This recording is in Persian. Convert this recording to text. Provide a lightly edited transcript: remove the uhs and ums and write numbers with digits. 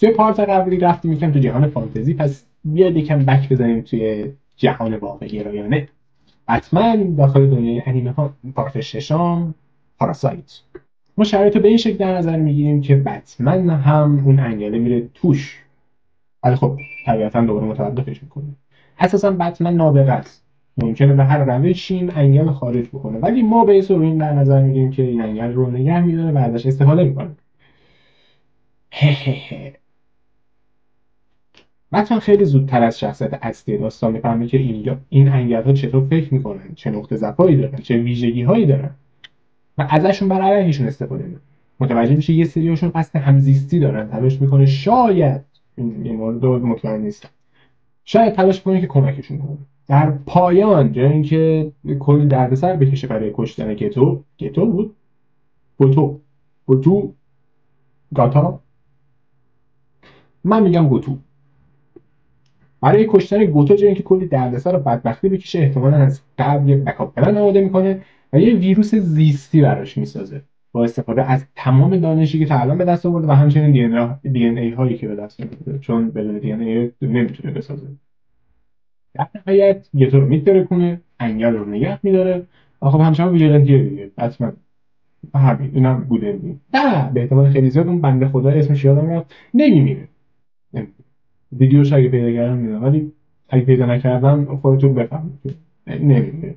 توی پارت قبلی رفتیم یکم تو جهان فانتزی، پس بیاید یکم بک بزنیم توی جهان واقعی رایانه. بتمن داخل دنیای انیمه ها پارت ششم پاراسایت. ما شرایط به این شکل در نظر میگیریم که بتمن هم اون انگله میره توش، ولی خب طبیعتا دوباره متوقفش میکنه. اساسا بتمن نابغه است، ممکنه به هر روشی این انگل خارج بکنه، ولی ما به رو این در نظر میگیریم که این انگل رو نگه میداره و ازش استفاده میکنه. بتمن خیلی زودتر از شخصیت اصلی داستان میفهمه که این انگل‌ها چطور فکر میکنن، چه نقطه ضعفی دارن، چه ویژگی‌هایی دارن و ازشون بر علیهشون استفاده میکنه. متوجه میشه یه سریاشون قصد همزیستی دارن، تلاش میکنه شاید این مورد رو مطمئن نیستم، شاید تلاش کنه که کمکشون کنه. در پایان جای اینکه کلی دردسر بکشه برای کشتن گتو بود، گوتو گاتا، من میگم گوتو، برای کشتن گوتو جای اینکه کلی دردسر و بدبختی بکشه، احتمالاً از قبل یه بکاپ پلن آماده میکنه و یه ویروس زیستی براش میسازه با استفاده از تمام دانشی که تا الان به دست آورده و همچنین دی ان ای هایی که به دست آورده، چون بدون دی ان ای نمیتونه بسازه. در نهایت گتو رو میترکونه، انگل رو نگه میداره و خب همچنان ویژلنتیه دیگه. حتما همین اینم بوده نه به احتمال خیلی زیاد اون بنده خدا اسمش یادم رفت نمیمیره. ویدیوش اگه پیدا کردم میدونم، ولی اگه پیدا نکردم خودتون بفهمید نمیمیره.